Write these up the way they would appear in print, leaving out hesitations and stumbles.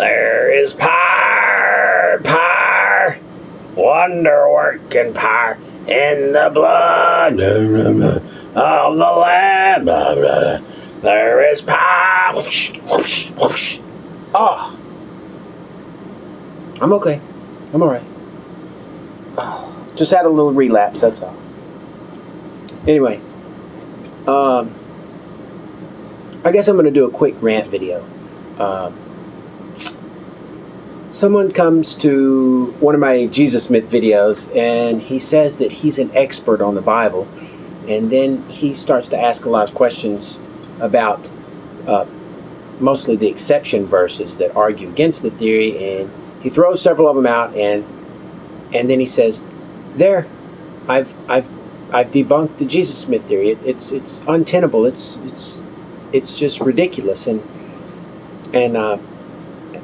There is power, wonder-working power in the blood of the Lamb. There is power. Oh, I'm okay. I'm all right. Oh, just had a little relapse, that's all. Anyway, I guess I'm going to do a quick rant video. Someone comes to one of my Jesus Myth videos and he says that he's an expert on the Bible, and then he starts to ask a lot of questions about mostly the exception verses that argue against the theory, and he throws several of them out, and then he says, "There, I've debunked the Jesus Myth theory. It's untenable. It's just ridiculous."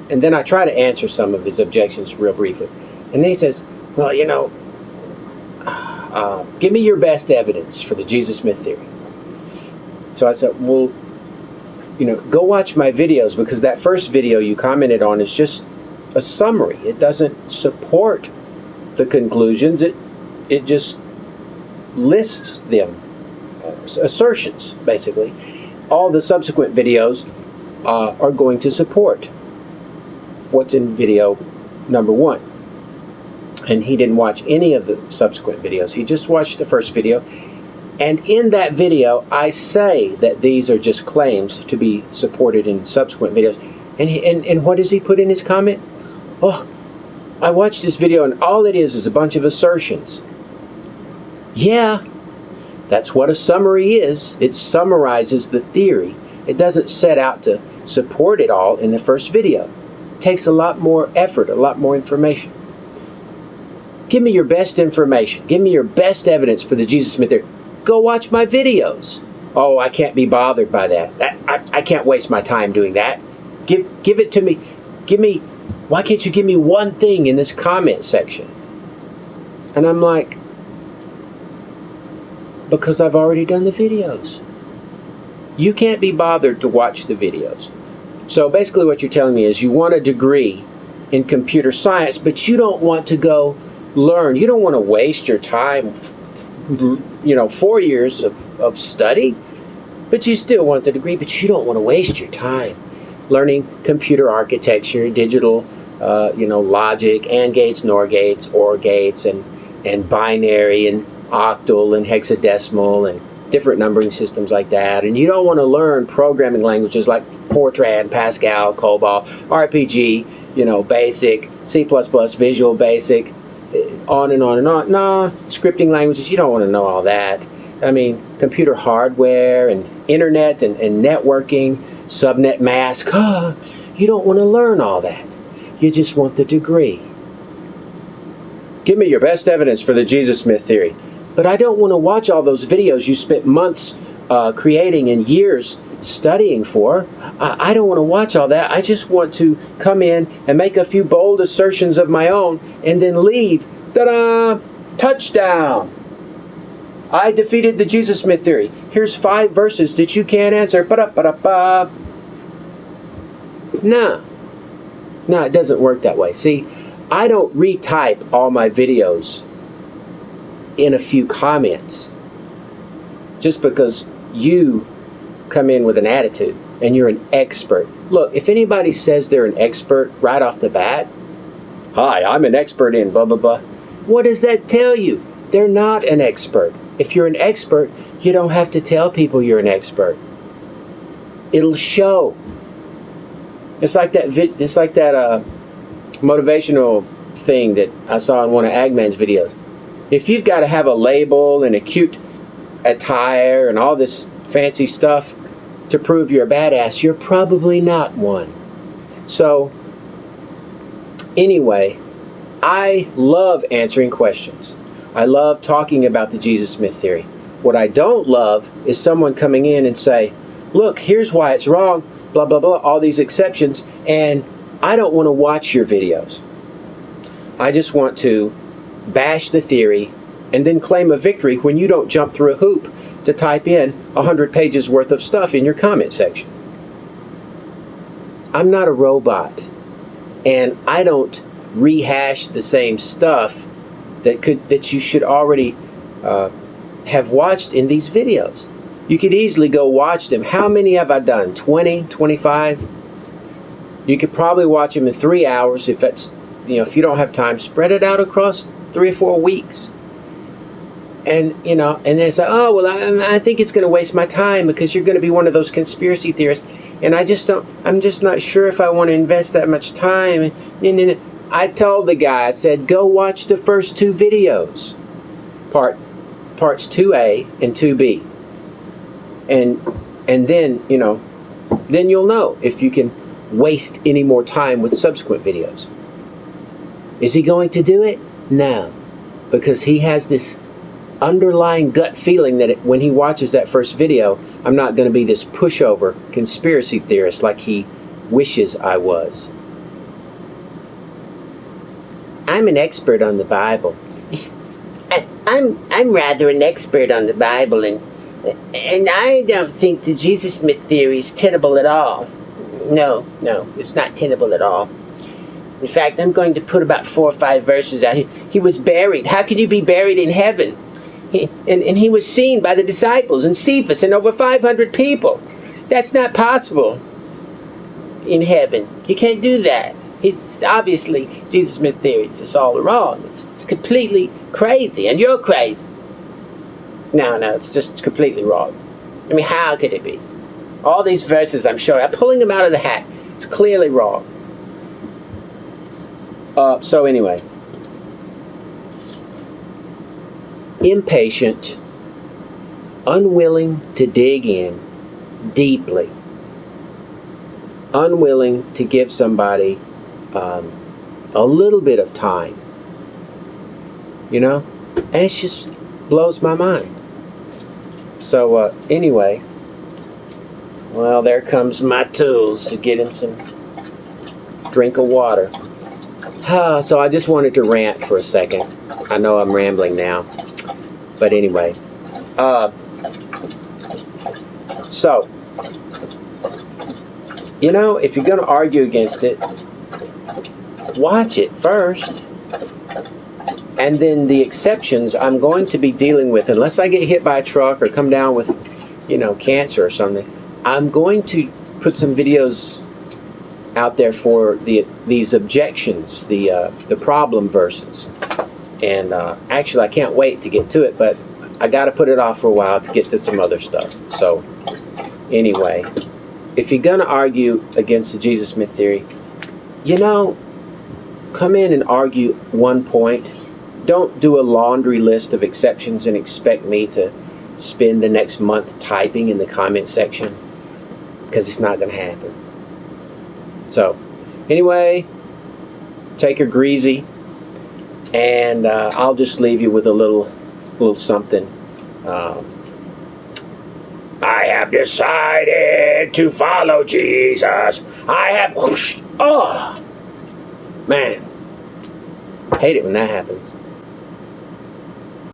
And then I try to answer some of his objections real briefly. And then he says, "Well, give me your best evidence for the Jesus Myth theory." So I said, "Well, go watch my videos, because that first video you commented on is just a summary. It doesn't support the conclusions. It just lists them, assertions, basically. All the subsequent videos are going to support what's in video number 1. And he didn't watch any of the subsequent videos. He just watched the first video. And in that video, I say that these are just claims to be supported in subsequent videos. And what does he put in his comment? "Oh, I watched this video and all it is a bunch of assertions." Yeah, that's what a summary is. It summarizes the theory. It doesn't set out to support it all in the first video. It takes a lot more effort, a lot more information. Give me your best information. Give me your best evidence for the Jesus Myth theory. Go watch my videos. "Oh, I can't be bothered by that. I can't waste my time doing that. Give it to me. Why can't you give me one thing in this comment section?" And I'm like, because I've already done the videos. You can't be bothered to watch the videos. So basically what you're telling me is you want a degree in computer science, but you don't want to go learn. You don't want to waste your time, 4 years of study, but you still want the degree, but you don't want to waste your time learning computer architecture, digital, logic, AND gates, NOR gates, OR gates, and binary, and octal, and hexadecimal, and different numbering systems like that. And you don't want to learn programming languages like Fortran, Pascal, COBOL, RPG, BASIC, C++, Visual Basic, on and on and on. No, scripting languages, you don't want to know all that. I mean, computer hardware and internet and networking, subnet mask, you don't want to learn all that. You just want the degree. Give me your best evidence for the Jesus Myth theory. But I don't want to watch all those videos you spent months creating and years studying for. I don't want to watch all that. I just want to come in and make a few bold assertions of my own and then leave. Ta-da! Touchdown! I defeated the Jesus Myth theory. Here's 5 verses that you can't answer. Ba-da-ba-da-ba. No, it doesn't work that way. See, I don't retype all my videos in a few comments just because you come in with an attitude and you're an expert. Look, if anybody says they're an expert right off the bat, "Hi, I'm an expert in blah, blah, blah," what does that tell you? They're not an expert. If you're an expert, you don't have to tell people you're an expert. It'll show. It's like that motivational thing that I saw in one of Agman's videos. If you've got to have a label and a cute attire and all this fancy stuff to prove you're a badass, you're probably not one. So, anyway, I love answering questions. I love talking about the Jesus Myth theory. What I don't love is someone coming in and say, "Look, here's why it's wrong, blah, blah, blah, all these exceptions," and I don't want to watch your videos. I just want to bash the theory and then claim a victory when you don't jump through a hoop to type in 100 pages worth of stuff in your comment section. I'm not a robot. and I don't rehash the same stuff that you should already have watched in these videos. You could easily go watch them. How many have I done? 20, 25? You could probably watch them in 3 hours if that's, if you don't have time. Spread it out across 3 or 4 weeks. And, and they say, oh, well, I think it's going to waste my time because you're going to be one of those conspiracy theorists. And I'm just not sure if I want to invest that much time. And I told the guy, I said, go watch the first 2 videos. Parts 2A and 2B. And then, then you'll know if you can waste any more time with subsequent videos. Is he going to do it? No. Because he has this underlying gut feeling that when he watches that first video, I'm not going to be this pushover conspiracy theorist like he wishes I was. I'm an expert on the Bible. I'm rather an expert on the Bible, and I don't think the Jesus myth theory is tenable at all. No, it's not tenable at all. In fact, I'm going to put about 4 or 5 verses out. He was buried. How could you be buried in heaven? And he was seen by the disciples and Cephas and over 500 people. That's not possible in heaven. You can't do that. It's obviously Jesus myth theory. It's just all wrong. It's completely crazy, and you're crazy. No, it's just completely wrong. I mean, how could it be? All these verses I'm showing, I'm pulling them out of the hat. It's clearly wrong. So anyway, impatient, unwilling to dig in deeply, unwilling to give somebody a little bit of time, and it just blows my mind. So anyway, well, there comes my tools to get him some drink of water. So I just wanted to rant for a second. I know I'm rambling now, but anyway, so if you're going to argue against it, watch it first. And then the exceptions I'm going to be dealing with, unless I get hit by a truck or come down with, cancer or something, I'm going to put some videos out there for these objections, the problem verses. And actually, I can't wait to get to it, but I got to put it off for a while to get to some other stuff. So anyway, if you're going to argue against the Jesus myth theory, come in and argue one point. Don't do a laundry list of exceptions and expect me to spend the next month typing in the comment section, because it's not going to happen. So anyway, take her greasy, and I'll just leave you with a little something. I have decided to follow Jesus. I have, oh man, hate it when that happens.